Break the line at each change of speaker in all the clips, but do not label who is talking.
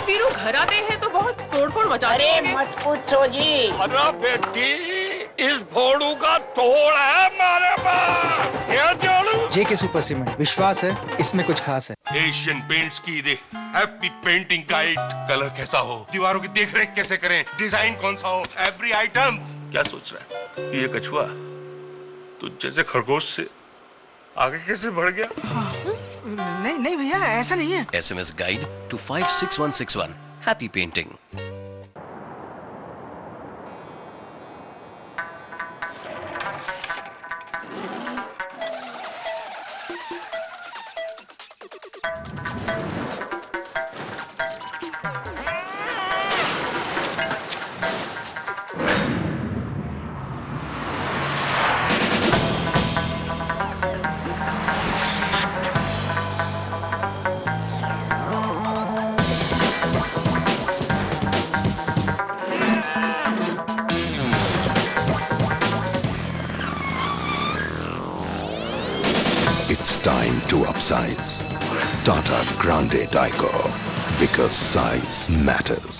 वीरू घर आते हैं तो बहुत तोड़फोड़ मचा देंगे।
मत पूछो जी।
अरे बेटी, इस भोड़ू का तोड़ है हमारे पास। ये जोड़ू
जेके सुपर सीमेंट, विश्वास है इसमें कुछ खास है।
एशियन पेंट्स की दे हैप्पी पेंटिंग गाइड। कलर कैसा हो, दीवारों की देख रेख कैसे करें, डिजाइन कौन सा हो, एवरी आइटम। क्या सोच रहा है ये कछुआ तो जैसे खरगोश से आगे कैसे बढ़ गया?
नहीं नहीं भैया, ऐसा नहीं है।
SMS guide to 56161. Happy painting.
It's time to upsize. Tata Grande Tyco, because size matters.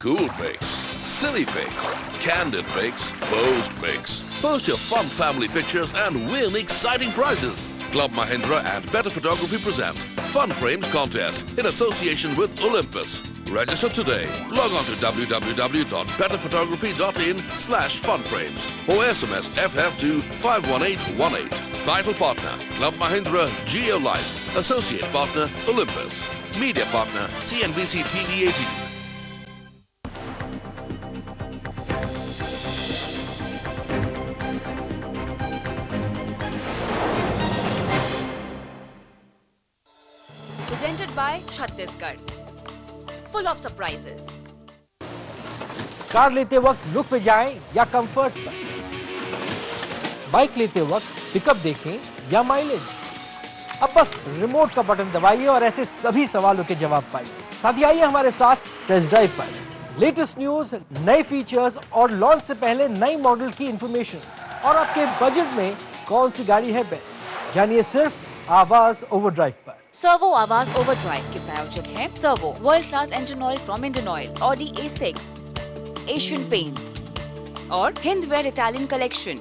Cool pics, silly pics, candid pics, posed pics. Post your fun family pictures and win exciting prizes. Club Mahindra and Better Photography present Fun Frames Contest in association with Olympus. Register today. Log on to www.betterphotography.in/funframes or SMS FF to 51818. Title partner Club Mahindra Geo Life. Associate partner Olympus. Media partner CNBC TV 18.
Presented by Chhattisgarh. Full of surprises.
Car लेते वक्त look पे जाएं या comfort पर, bike लेते वक्त pickup देखें या माइलेज। अब बस रिमोट का बटन दबाइए और ऐसे सभी सवालों के जवाब पाइए। साथ ही आइए हमारे साथ टेस्ट ड्राइव पर। लेटेस्ट न्यूज, नए फीचर्स और लॉन्च से पहले नई मॉडल की इंफॉर्मेशन और आपके बजट में कौन सी गाड़ी है बेस्ट, जानिए सिर्फ आवाज ओवरड्राइव पर।
सर्वो आवाज ओवरड्राइव के प्रायोजक हैं servo, world class engine oil from Indian oil, Audi A6, Asian paints और हिंदवेयर इटालियन कलेक्शन।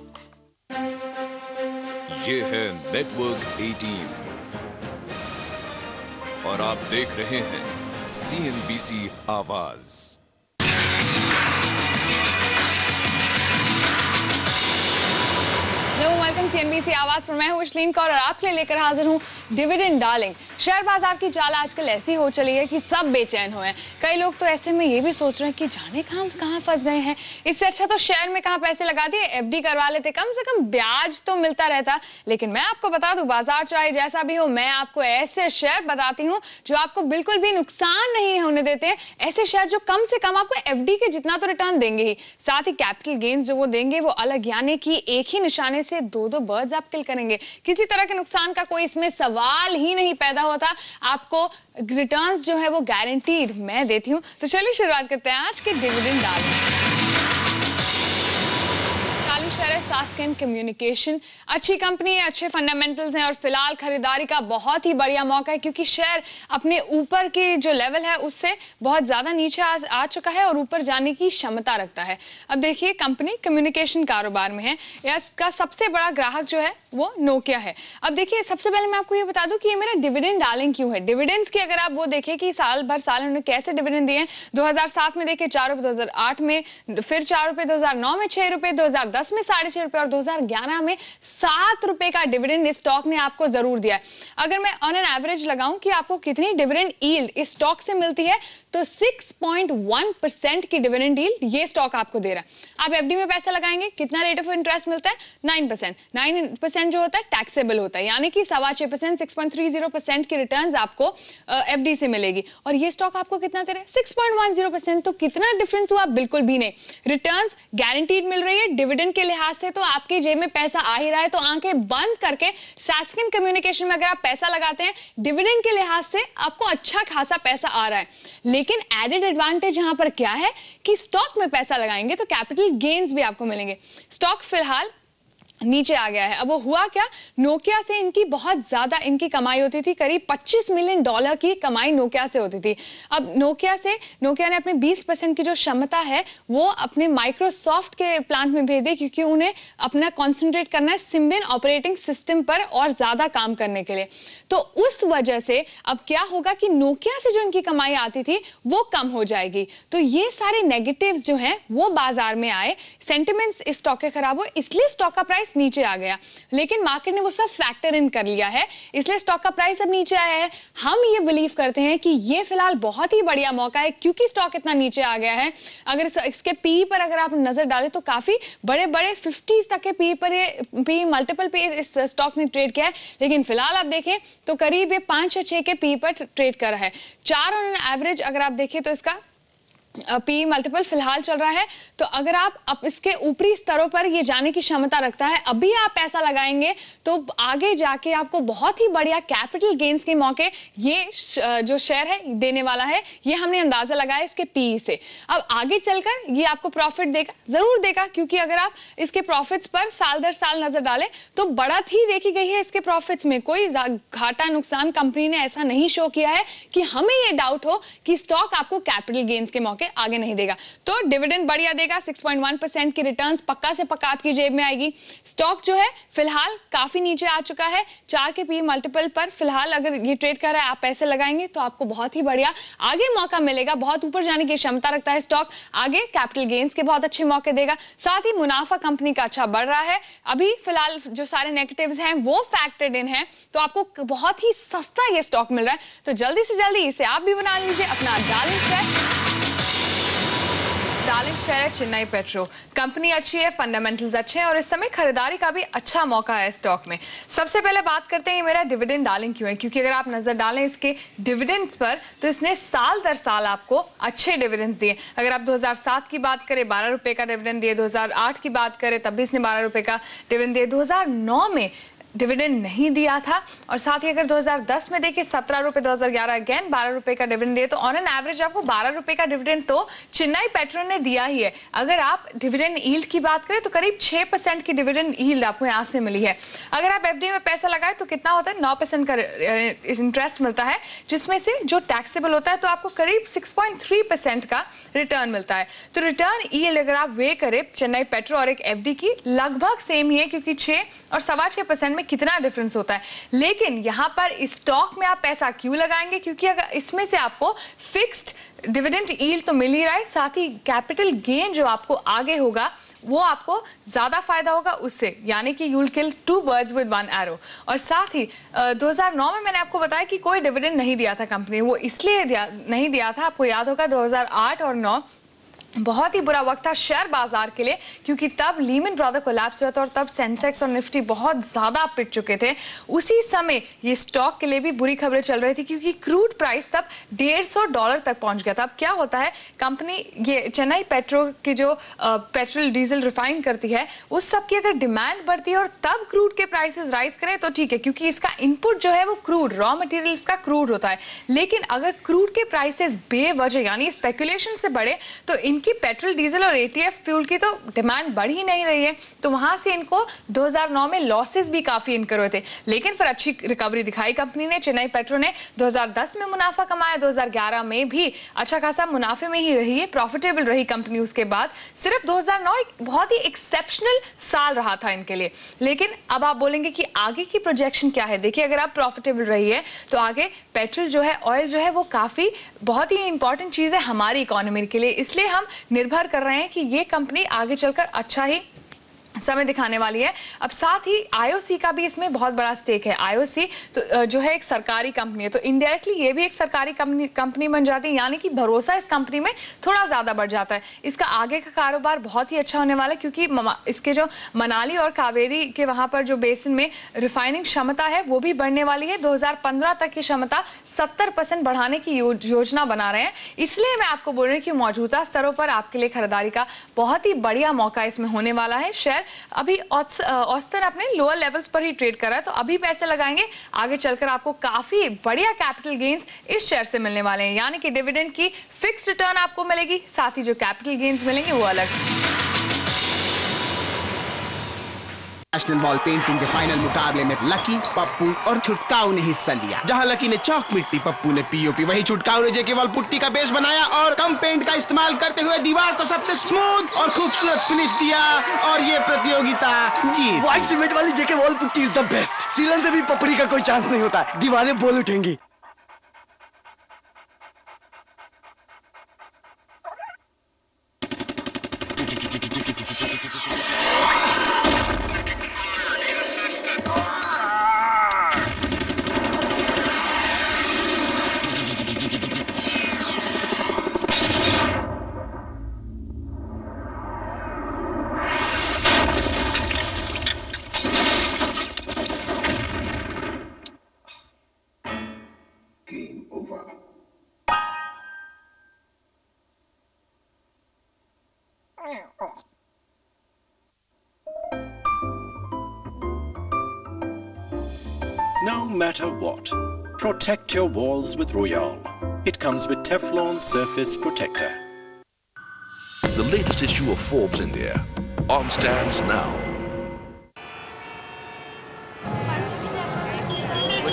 ये है नेटवर्क 18 और आप देख रहे हैं CNBC आवाज।
वेलकम CNBC आवाज पर। मैं हूं अश्लीन कौर और आपके लिए लेकर हाजिर हूं डिविडेंड डार्लिंग। शेयर बाजार की चाल आजकल ऐसी हो चली है कि सब बेचैन हुए हैं। कई लोग तो ऐसे में ये भी सोच रहे हैं कि जाने कहां फंस गए हैं। इससे अच्छा तो शेयर में कहां पैसे लगा दिए, FD करवा लेते, कम से कम ब्याज तो मिलता रहता। लेकिन मैं आपको बता दूं, बाजार चाहे जैसा भी हो, मैं आपको ऐसे शेयर बताती हूँ जो आपको बिल्कुल भी नुकसान नहीं होने देते। ऐसे शेयर जो कम से कम आपको FD के जितना तो रिटर्न देंगे ही, साथ ही कैपिटल गेन्स जो वो देंगे वो अलग, यानी कि एक ही निशाने से दो बर्ड्स आप किल करेंगे। किसी तरह के नुकसान का कोई इसमें सवाल ही नहीं पैदा होता। आपको रिटर्न्स जो है वो गारंटीड मैं देती हूं। तो चलिए शुरुआत करते हैं आज के डिविडेंड डार्लिंग शेयर है सास्केन कम्युनिकेशन। अच्छी कंपनी है, अच्छे फंडामेंटल्स हैं और फिलहाल खरीदारी का बहुत ही बढ़िया मौका है क्योंकि शेयर अपने ऊपर की जो लेवल है उससे बहुत ज्यादा नीचे आ चुका है और ऊपर जाने की क्षमता रखता है। अब देखिए, कंपनी कम्युनिकेशन कारोबार में है, इसका सबसे बड़ा ग्राहक जो है वो नोकिया है। अब देखिए, सबसे पहले मैं आपको ये बता दूं कि ये मेरा डिविडेंड डार्लिंग क्यों है। डिविडेंड्स की अगर आप वो देखें कि साल उन्होंने कैसे डिविडेंड दिए हैं, 2007 में देखे 4 रुपए, 2008 में फिर 4 रुपए, 2009 में 6 रुपए, 2010 में 6.5 रुपए और 2011 में 7 रुपए का डिविडेंड इस स्टॉक ने आपको जरूर दिया है। अगर मैं ऑन एन एवरेज लगाऊं कि आपको कितनी डिविडेंड यील्ड इस स्टॉक से मिलती है तो 6.1% की डिविडेंड यील्ड ये स्टॉक आपको दे रहा है। आप FD में पैसा लगाएंगे, कितना रेट ऑफ इंटरेस्ट मिलता है? 9%। 9% जो होता है टैक्सेबल होता है, यानी कि 6.25% 6.30% की रिटर्न्स आपको FD से मिलेगी। और ये स्टॉक आपको कितना दे रहा है? 6.10%। तो कितना डिफरेंस हुआ? बिल्कुल भी नहीं। रिटर्न्स गारंटीड मिल रही है। डिविडेंड के लिहाज से तो आपकी जेब में पैसा आ ही रहा है। तो आंखें बंद करके सास्केन कम्युनिकेशन में अगर आप पैसा लगाते हैं, डिविडेंड के लिहाज से आपको अच्छा खासा पैसा आ रहा है। लेकिन एडेड एडवांटेज यहां पर क्या है कि स्टॉक में पैसा लगाएंगे तो कैपिटल गेन्स भी आपको मिलेंगे। स्टॉक फिलहाल नीचे आ गया है। अब वो हुआ क्या, नोकिया से इनकी बहुत ज्यादा इनकी कमाई होती थी, करीब $25 मिलियन की कमाई नोकिया से होती थी। अब नोकिया ने अपने 20% की जो क्षमता है वो अपने माइक्रोसॉफ्ट के प्लांट में भेज दी, क्योंकि उन्हें अपना कॉन्सेंट्रेट करना है सिम्बियन ऑपरेटिंग सिस्टम पर और ज्यादा काम करने के लिए। तो उस वजह से अब क्या होगा कि नोकिया से जो इनकी कमाई आती थी वो कम हो जाएगी। तो ये सारे नेगेटिव्स जो हैं वो बाजार में आए, सेंटिमेंट्स इस स्टॉक के खराब हुए, इसलिए स्टॉक का प्राइस नीचे आ गया। लेकिन मार्केट ने वो सब फैक्टर इन कर लिया है, इसलिए स्टॉक का प्राइस अब नीचे आया है। हम ये बिलीव करते हैं कि ये फिलहाल बहुत ही बढ़िया मौका है, क्योंकि स्टॉक इतना नीचे आ गया है। अगर इसके पी पर अगर आप नजर डालें तो काफी बड़े बड़े 50 तक के पी पर ये पी मल्टीपल पे इस स्टॉक ने ट्रेड किया है। लेकिन फिलहाल आप देखें तो करीब ये 5 या 6 के पी पर ट्रेड कर रहा है। 4 ऑन एवरेज अगर आप देखें तो इसका पी मल्टीपल फिलहाल चल रहा है। तो अगर आप इसके ऊपरी स्तरों पर ये जाने की क्षमता रखता है, अभी आप पैसा लगाएंगे तो आगे जाके आपको बहुत ही बढ़िया कैपिटल गेन्स के मौके ये जो शेयर है देने वाला है। ये हमने अंदाजा लगाया इसके पी से। अब आगे चलकर ये आपको प्रॉफिट देगा, जरूर देगा, क्योंकि अगर आप इसके प्रॉफिट्स पर साल दर साल नजर डालें तो बढ़त ही देखी गई है इसके प्रॉफिट्स में। कोई घाटा नुकसान कंपनी ने ऐसा नहीं शो किया है कि हमें ये डाउट हो कि स्टॉक आपको कैपिटल गेन्स के मौके आगे नहीं देगा। तो डिविडेंड बढ़िया देगा, 6.1% की रिटर्न्स पक्का से पक्का आपकी जेब में आएगी। स्टॉक जो है फिलहाल काफी नीचे आ चुका है, 4 के पी मल्टीपल पर फिलहाल अगर ये ट्रेड कर रहा है, आप पैसे लगाएंगे तो आपको बहुत ही बढ़िया आगे मौका मिलेगा। बहुत ऊपर जाने की क्षमता रखता है स्टॉक, आगे कैपिटल गेन्स के बहुत अच्छे मौके देगा। साथ ही मुनाफा कंपनी का अच्छा बढ़ रहा है। अभी फिलहाल जो सारे नेगेटिव्स हैं वो फैक्टर्ड इन है, तो आपको बहुत ही सस्ता ये स्टॉक मिल रहा है। तो जल्दी से जल्दी इसे आप भी बना लीजिए अपना डार्लिंग शेयर है चेन्नई पेट्रो। कंपनी अच्छी है, फंडामेंटल्स अच्छे हैं और इस समय खरीदारी का भी अच्छा मौका है स्टॉक में। सबसे पहले बात करते हैं मेरा डिविडेंड डार्लिंग क्यों है, क्योंकि अगर आप नजर डालें इसके डिविडेंड्स पर तो इसने साल दर साल आपको अच्छे डिविडेंड्स दिए। अगर आप 2007 की बात करें 12 रुपए का डिविडेंड दिए, 2008 की बात करें तब भी इसने 12 रुपए का डिविडेंड दिए, 2009 में डिविडेंड नहीं दिया था, और साथ ही अगर 2010 में देखिए 17 रुपए, 2011 अगेन 12 रुपए का डिविडेंड दिए। तो ऑन एन एवरेज आपको 12 रुपए का डिविडेंड तो चेन्नई पेट्रो ने दिया ही है। अगर आप डिविडेंड यील्ड की बात करें तो करीब 6% की डिविडेंड यील्ड आपको यहाँ से मिली है। अगर आप एफडी में पैसा लगाए तो कितना होता है, 9% का इंटरेस्ट मिलता है, जिसमें से जो टैक्सेबल होता है तो आपको करीब 6.3% का रिटर्न मिलता है। तो रिटर्न यील्ड अगर आप वे करें चेन्नई पेट्रो और एक एफडी की लगभग सेम ही है, क्योंकि 6 और 6.25% में कितना डिफरेंस होता है। लेकिन यहां पर इस स्टॉक में आप पैसा क्यों लगाएंगे, क्योंकि अगर इसमें से आपको फिक्स्ड डिविडेंड यील्ड तो मिल ही रहा है, साथ ही कैपिटल गेन जो आपको आगे होगा वो आपको ज्यादा फायदा होगा उससे, यानी कि you will kill 2 birds with 1 arrow. और साथ ही 2009 में मैंने आपको बताया कि कोई डिविडेंड नहीं दिया था कंपनी, वो इसलिए नहीं दिया था, आपको याद होगा 2008 और 9 बहुत ही बुरा वक्त था शेयर बाजार के लिए, क्योंकि तब लीमन ब्रदर कोलैप्स हुआ था और तब सेंसेक्स और निफ्टी बहुत ज्यादा पिट चुके थे। उसी समय ये स्टॉक के लिए भी बुरी खबरें चल रही थी, क्योंकि क्रूड प्राइस तब $150 तक पहुंच गया था। अब क्या होता है, कंपनी ये चेन्नई पेट्रो के जो पेट्रोल डीजल रिफाइन करती है उस सब की अगर डिमांड बढ़ती है और तब क्रूड के प्राइसेस राइज करें तो ठीक है, क्योंकि इसका इनपुट जो है वो क्रूड रॉ मटेरियल इसका क्रूड होता है। लेकिन अगर क्रूड के प्राइसेस बेवजह यानी स्पेकुलेशन से बढ़े तो इनकी पेट्रोल डीजल और एटीएफ फ्यूल की तो डिमांड बढ़ ही नहीं रही है, तो वहां से इनको 2009 में लॉसेस भी काफी इनकर हुए थे। लेकिन फिर अच्छी रिकवरी दिखाई कंपनी ने, चेन्नई पेट्रो ने 2010 में मुनाफा कमाया, 2011 में भी अच्छा खासा मुनाफे में ही रही है, प्रॉफिटेबल रही कंपनी। उसके बाद सिर्फ 2009 एक बहुत ही एक्सेप्शनल साल रहा था इनके लिए। लेकिन अब आप बोलेंगे कि आगे की प्रोजेक्शन क्या है, देखिए अगर आप प्रॉफिटेबल रही है तो आगे पेट्रोल जो है, ऑयल जो है वो काफी बहुत ही इंपॉर्टेंट चीज है हमारी इकोनॉमी के लिए, इसलिए हम निर्भर कर रहे हैं कि ये कंपनी आगे चलकर अच्छा ही समय दिखाने वाली है। अब साथ ही आईओसी का भी इसमें बहुत बड़ा स्टेक है। आईओसी तो जो है एक सरकारी कंपनी है, तो इनडायरेक्टली ये भी एक सरकारी कंपनी बन जाती है, यानी कि भरोसा इस कंपनी में थोड़ा ज्यादा बढ़ जाता है। इसका आगे का कारोबार बहुत ही अच्छा होने वाला है, क्योंकि इसके जो मनाली और कावेरी के वहां पर जो बेसिन में रिफाइनिंग क्षमता है वो भी बढ़ने वाली है। 2015 तक की क्षमता 70% बढ़ाने की योजना बना रहे हैं। इसलिए मैं आपको बोल रही हूँ कि मौजूदा स्तरों पर आपके लिए खरीदारी का बहुत ही बढ़िया मौका इसमें होने वाला है। शेयर अभी औसतन अपने लोअर लेवल्स पर ही ट्रेड कर रहा है, तो अभी पैसे लगाएंगे, आगे चलकर आपको काफी बढ़िया कैपिटल गेन्स इस शेयर से मिलने वाले हैं, यानी कि डिविडेंड की फिक्स रिटर्न आपको मिलेगी, साथ ही जो कैपिटल गेन्स मिलेंगे वो अलग।
नेशनल वॉल पेंटिंग के फाइनल मुकाबले में लकी, पप्पू और छुटकाऊ ने हिस्सा लिया। जहां लकी ने चौक मिट्टी, पप्पू ने पीओपी, वहीं छुटकाऊ ने जेके वॉल पुट्टी का बेस बनाया और कम पेंट का इस्तेमाल करते हुए दीवार को सबसे स्मूथ और खूबसूरत फिनिश दिया और ये प्रतियोगिता जीत।
व्हाइट सीमेंट वाली JK wall putty is the best. सीलन से भी पपड़ी का कोई चांस नहीं होता, दीवारें बोल उठेंगी।
No matter what, protect your walls with Royale. It comes with Teflon Surface Protector.
The latest issue of Forbes India. On stands now.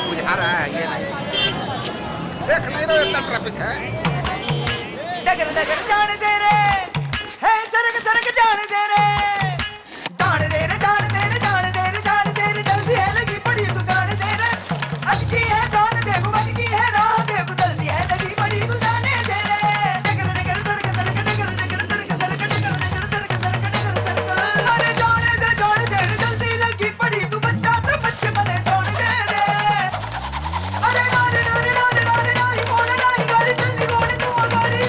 कुछ आ रहा है ये नहीं देख नहीं रहे इतना ट्रैफिक है।
डगर डगर जाने दे रे है सरक सरक जाने दे रे जाने दे रे जाने दे रे जाने दे रे जाने दे रे जल्दी है लगी पड़ी तू जाने दे रे अटकी है जाने दे अटकी है राह दे जल्दी है लगी पड़ी तू जाने दे रे डगर डगर सरक सरक डगर डगर सरक सरक डगर डगर सरक सरक डगर सरक अरे जाने दे रे जल्दी लगी पड़ी तू बच्चा से बच के बने जाने दे रे अरे नारे नारे नारे नारे नारे कोने नारे गाड़ी जल्दी कोने तू गाड़ी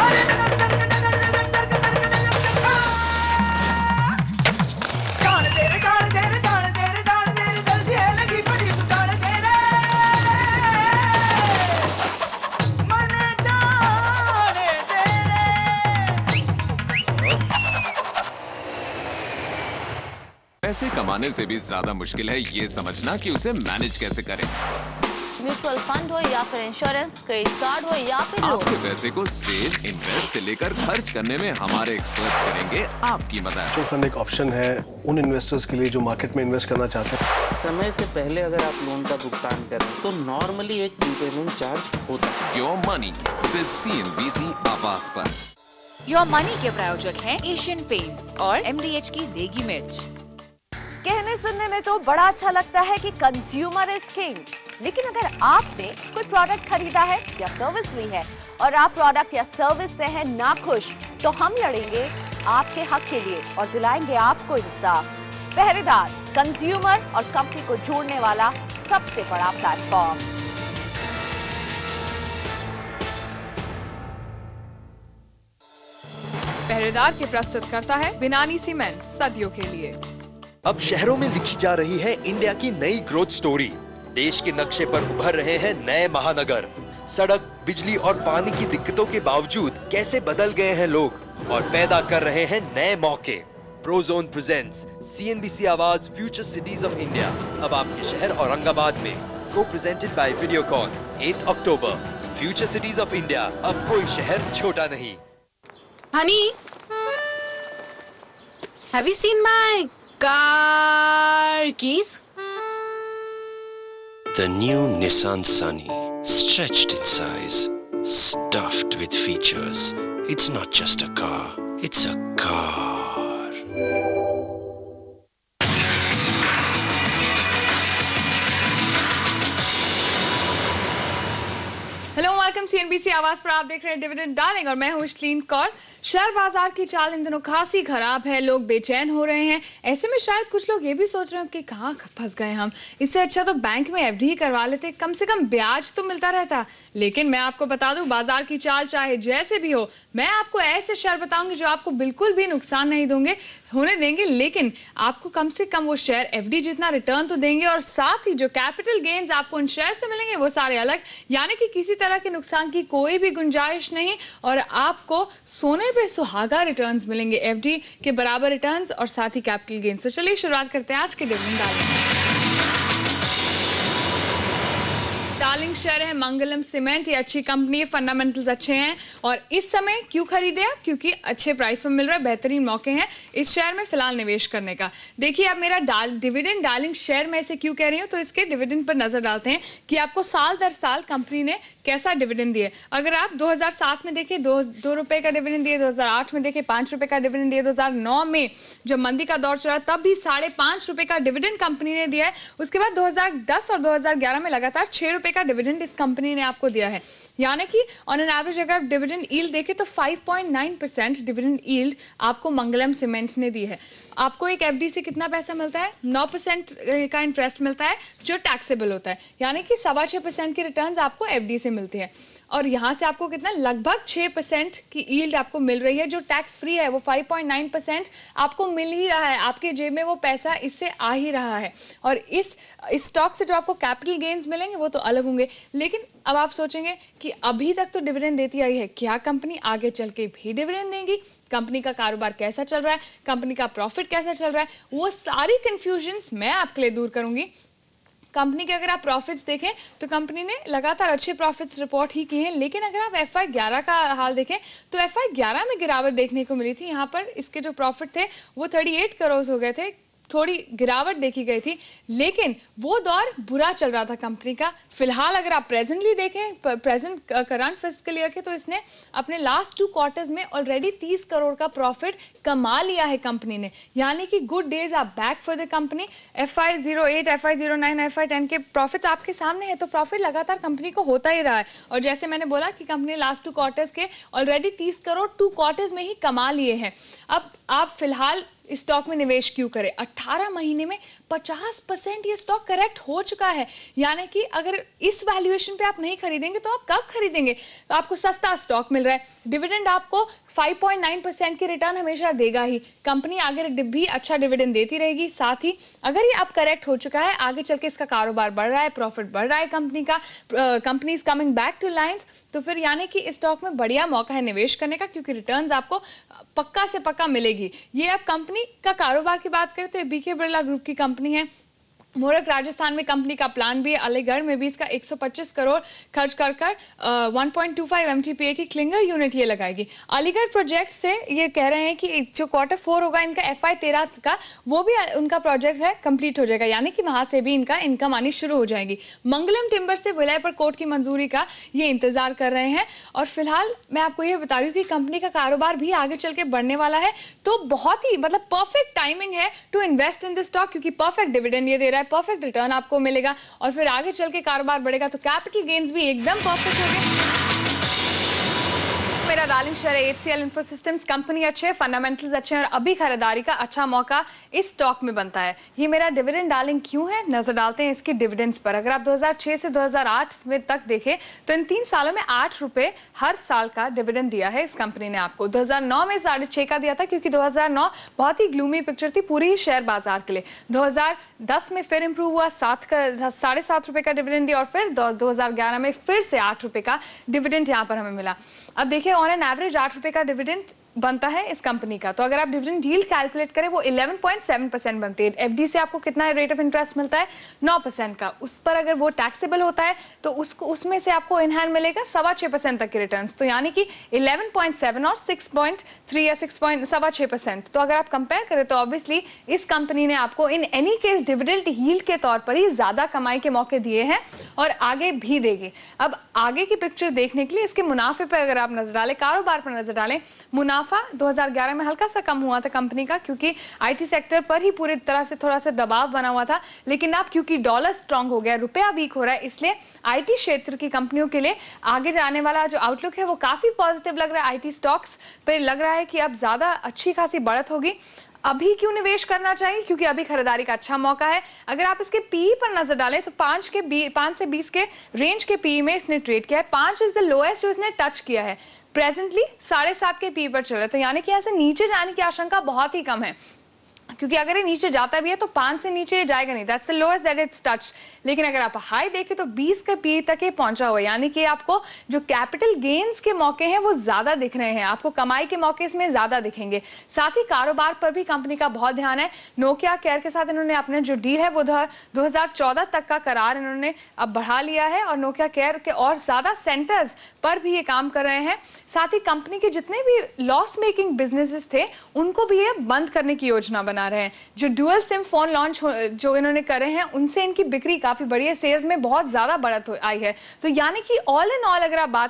अरे डगर सरक डगर डगर सरक सरक डगर सरक जाने दे रे जाने दे रे जाने दे रे जाने दे रे जल्दी है लगी पड़ी तू जाने दे रे मन जाने दे रे
पैसे कमाने से भी ज्यादा मुश्किल है ये समझना कि उसे मैनेज कैसे करें।
म्यूचुअल फंड हो या फिर इंश्योरेंस, क्रेडिट कार्ड हो या फिर लोन।
आपके पैसे को सेव, इन्वेस्ट से लेकर खर्च करने में हमारे एक्सपर्ट्स करेंगे आपकी मदद।
म्यूचुअल फंड एक ऑप्शन है उन इन्वेस्टर्स के लिए जो मार्केट में इन्वेस्ट करना चाहते हैं।
समय से पहले अगर आप लोन का भुगतान करें तो नॉर्मली एक प्रीपेमेंट चार्ज होता है।
योर मनी सिर्फ CNBC आवाज पर।
योर मनी के प्रायोजक हैं एशियन पेंट्स और MDH की देगी मिर्च।
कहने सुनने में तो बड़ा अच्छा लगता है कि कंज्यूमर इज किंग, लेकिन अगर आपने कोई प्रोडक्ट खरीदा है या सर्विस ली है और आप प्रोडक्ट या सर्विस से हैं नाखुश, तो हम लड़ेंगे आपके हक के लिए और दिलाएंगे आपको इंसाफ। पहरेदार, कंज्यूमर और कंपनी को जोड़ने वाला सबसे बड़ा प्लेटफॉर्म।
पहरेदार के प्रस्तुत करता है बिनानी सीमेंट सदियों के लिए।
अब शहरों में लिखी जा रही है इंडिया की नई ग्रोथ स्टोरी। देश के नक्शे पर उभर रहे हैं नए महानगर। सड़क, बिजली और पानी की दिक्कतों के बावजूद कैसे बदल गए हैं लोग और पैदा कर रहे हैं नए मौके। प्रोजोन प्रेजेंट्स CNBC आवाज फ्यूचर सिटीज ऑफ इंडिया, अब आपके शहर औरंगाबाद में। को presented by Videocon 8 October. Future cities of India, अब कोई शहर छोटा नहीं।
Honey, have you seen my car keys?
The new Nissan Sunny, stretched in size, stuffed with features. It's not just a car, it's a car.
Hello welcome CNBC आवाज पर आप देख रहे हैं डिविडेंड डार्लिंग और मैं हूं इशलीन कौर। शेयर बाजार की चाल इन दिनों खासी खराब है, लोग बेचैन हो रहे हैं। ऐसे में शायद कुछ लोग ये भी सोच रहे हैं कि कहाँ फंस गए हम, इससे अच्छा तो बैंक में FD ही करवा लेते, कम से कम ब्याज तो मिलता रहता। लेकिन मैं आपको बता दूं, बाजार की चाल चाहे जैसे भी हो, मैं आपको ऐसे शेयर बताऊंगी जो आपको बिल्कुल भी नुकसान नहीं होने देंगे, लेकिन आपको कम से कम वो शेयर FD जितना रिटर्न तो देंगे और साथ ही जो कैपिटल गेन्स आपको उन शेयर से मिलेंगे वो सारे अलग, यानी कि किसी तरह के नुकसान की कोई भी गुंजाइश नहीं और आपको सोने पे सुहागा रिटर्न्स मिलेंगे, FD के बराबर रिटर्न्स और साथ ही कैपिटल गेन्स। तो चलिए शुरुआत करते हैं आज के डिविडेंड डार्लिंग शेयर है मंगलम सीमेंट। ये अच्छी कंपनी है, फंडामेंटल्स अच्छे हैं और इस समय क्यों खरीदे आप? क्योंकि अच्छे प्राइस पर मिल रहा है, बेहतरीन मौके हैं इस शेयर में फिलहाल निवेश करने का। देखिए अब मेरा डिविडेंड डार्लिंग शेयर मैं इसे क्यों कह रही हूँ, तो इसके डिविडेंड पर नजर डालते हैं कि आपको साल दर साल कंपनी ने कैसा डिविडेंड दिए। अगर आप 2007 में देखें 2 रुपए का डिविडेंड दिए, 2008 में देखें 5 रुपए का डिविडेंड दिए, 2009 में जब मंदी का दौर चला तब भी 5.5 रुपए का डिविडेंड कंपनी ने दिया है। उसके बाद 2010 और 2011 में लगातार 6 रुपए का डिविडेंड इस कंपनी ने आपको दिया है। यानी कि ऑन एन एवरेज अगर आप डिविडेंड यील्ड देखें तो 5.9% डिविडेंड यील्ड आपको मंगलम सीमेंट ने दी है। आपको एक एफडी से कितना पैसा मिलता है? 9% का इंटरेस्ट मिलता है जो टैक्सेबल होता है, यानी कि 6.25% की रिटर्न्स आपको एफडी से मिलती है। और यहाँ से आपको कितना लगभग 6% की यील्ड आपको मिल रही है जो टैक्स फ्री है। वो 5.9% आपको मिल ही रहा है, आपके जेब में वो पैसा इससे आ ही रहा है। और इस स्टॉक से जो आपको कैपिटल गेन्स मिलेंगे वो तो अलग होंगे। लेकिन अब आप सोचेंगे कि अभी तक तो डिविडेंड देती आई है, क्या कंपनी आगे चल के भी डिविडेंड देंगी? कंपनी का कारोबार कैसा चल रहा है, कंपनी का प्रॉफिट कैसा चल रहा है, वो सारी कंफ्यूजन्स मैं आपके लिए दूर करूंगी। कंपनी के अगर आप प्रॉफिट्स देखें तो कंपनी ने लगातार अच्छे प्रॉफिट्स रिपोर्ट ही किए हैं, लेकिन अगर आप FY11 का हाल देखें तो FY11 में गिरावट देखने को मिली थी। यहाँ पर इसके जो प्रॉफिट थे वो 38 करोड़ हो गए थे, थोड़ी गिरावट देखी गई थी, लेकिन वो दौर बुरा चल रहा था कंपनी का। फिलहाल अगर आप प्रेजेंटली देखें, प्रेजेंट करंट फिस्कल ईयर के, तो इसने अपने लास्ट 2 क्वार्टर्स में ऑलरेडी 30 करोड़ का प्रॉफिट कमा लिया है कंपनी ने। यानी कि good days are back for the company. FY08, FY09, FY10 के प्रॉफिट्स आपके सामने है, तो प्रॉफिट लगातार कंपनी को होता ही रहा है। और जैसे मैंने बोला कि कंपनी लास्ट 2 क्वार्टर्स के ऑलरेडी 30 करोड़ 2 क्वार्टर्स में ही कमा लिए हैं। अब आप फिलहाल स्टॉक में निवेश क्यों करें? 18 महीने में 50% ये स्टॉक करेक्ट हो चुका है। यानी कि अगर इस वैल्यूएशन पे आप नहीं खरीदेंगे तो आप कब खरीदेंगे? तो आपको सस्ता स्टॉक मिल रहा है, डिविडेंड आपको 5.9% की रिटर्न हमेशा देगा ही। कंपनी आगे भी अच्छा डिविडेंड देती रहेगी। साथ ही अगर ये अब करेक्ट हो चुका है, आगे चल के इसका कारोबार बढ़ रहा है, प्रॉफिट बढ़ रहा है कंपनी का, company is coming back two lines, तो फिर यानी कि इस स्टॉक में बढ़िया मौका है निवेश करने का, क्योंकि रिटर्न्स आपको पक्का से पक्का मिलेगी। ये अब कंपनी का कारोबार की बात करें तो ये बीके बिरला ग्रुप की कंपनी है। मोरक राजस्थान में कंपनी का प्लान भी है, अलीगढ़ में भी इसका 125 करोड़ खर्च कर 1.25 MTPA की क्लिंगर यूनिट ये लगाएगी। अलीगढ़ प्रोजेक्ट से ये कह रहे हैं कि जो Q4 होगा इनका FY13 का, वो भी उनका प्रोजेक्ट है कंप्लीट हो जाएगा, यानी कि वहां से भी इनका इनकम आनी शुरू हो जाएगी। मंगलम टिम्बर से विलय पर कोर्ट की मंजूरी का ये इंतजार कर रहे हैं। और फिलहाल मैं आपको ये बता रही हूँ कि कंपनी का कारोबार भी आगे चल के बढ़ने वाला है, तो बहुत ही मतलब परफेक्ट टाइमिंग है to invest in this stock, क्योंकि परफेक्ट डिविडेंड ये दे रहा है, परफेक्ट रिटर्न आपको मिलेगा और फिर आगे चल के कारोबार बढ़ेगा तो कैपिटल गेन्स भी एकदम परफेक्ट होंगे। मेरा डार्लिंग शेयर है HCL इंफोसिस्टम्स। कंपनी अच्छे, फंडामेंटल्स अच्छे हैं और अभी खरीदारी का अच्छा मौका इस स्टॉक में बनता है। ये मेरा डिविडेंड डार्लिंग क्यों है, नजर डालते हैं इसके डिविडेंड्स पर। अगर आप 2006 से 2008 में तक देखें तो इन 3 सालों में 8 रुपए हर साल का डिविडेंड दिया है इस कंपनी ने आपको। 2009 में 6.5 का दिया था, क्योंकि 2009 बहुत ही ग्लूमी पिक्चर थी पूरी ही शेयर बाजार के लिए। 2010 में फिर इंप्रूव हुआ, 7.5 रुपए का डिविडेंड दिया और फिर 2011 में फिर से 8 रुपए का डिविडेंड यहाँ पर हमें मिला। अब देखिए ऑन एन एवरेज 8 रुपए का डिविडेंड बनता है इस कंपनी का, तो अगर आप डिविडेंड यील्ड कैलकुलेट करें वो 11.7% बनती है। एफडी से आपको कितना रेट ऑफ इंटरेस्ट मिलता है? 9% का। उस पर अगर वो टैक्सेबल होता है तो उसमें से आपको इन हैंड मिलेगा 6.25% तक के रिटर्न्स, तो यानी कि 11.7 और 6.3 या 6.6%। तो अगर आप कंपेयर करें तो ऑब्वियसली इस कंपनी ने आपको in any case dividend yield के तौर पर ही ज्यादा कमाई के मौके दिए हैं और आगे भी देगी। अब आगे की पिक्चर देखने के लिए इसके मुनाफे पर अगर आप नजर डालें, कारोबार पर नजर डालें, मुनाफा 2011 में हल्का सा कम हुआ था कंपनी का, क्योंकि आईटी सेक्टर पर ही पूरी तरह से थोड़ा सा दबाव बना हुआ था। लेकिन अब क्योंकि डॉलर स्ट्रांग हो गया, रुपया वीक हो रहा है, इसलिए आईटी क्षेत्र की कंपनियों के लिए आगे जाने वाला जो आउटलुक है वो काफी पॉजिटिव लग रहा है। आईटी स्टॉक्स पे लग रहा है कि अब ज्यादा अच्छी खासी बढ़त होगी। अभी क्यों निवेश करना चाहिए? क्योंकि अभी खरीदारी का अच्छा मौका है। अगर आप इसके पीई पर नजर डालें तो 5 से 20 के रेंज के पीई में इसने ट्रेड किया है। 5 इज द लोएस्ट जो इसने टच किया है। प्रेजेंटली 7.5 के पी पर चल रहा है, तो यानी कि यहाँ से नीचे जाने की आशंका बहुत ही कम है। क्योंकि अगर ये नीचे जाता भी है तो 5 से नीचे जाएगा नहीं, that's the lowest that it's touch. लेकिन अगर आप हाई देखें तो 20 के पी तक ये पहुंचा हुआ है, यानी कि आपको जो कैपिटल गेन्स के मौके हैं वो ज्यादा दिख रहे हैं, आपको कमाई के मौके इसमें ज्यादा दिखेंगे। साथ ही कारोबार पर भी कंपनी का बहुत ध्यान है। नोकिया केयर के साथ इन्होंने अपना जो डील है वो 2014 तक का करार इन्होंने अब बढ़ा लिया है और नोकिया केयर के और ज्यादा सेंटर्स पर भी ये काम कर रहे हैं। साथ ही कंपनी के जितने भी लॉस मेकिंग बिजनेसेस थे उनको भी ये बंद करने की योजना बना रहे हैं। जो डुअल सिम फोन लॉन्च जो इन्होंने करे हैं उनसे इनकी बिक्री काफी बढ़ी है, सेल्स में बहुत ज्यादा बढ़त आई है। तो यानी कि ऑल इन ऑल अगर आप बात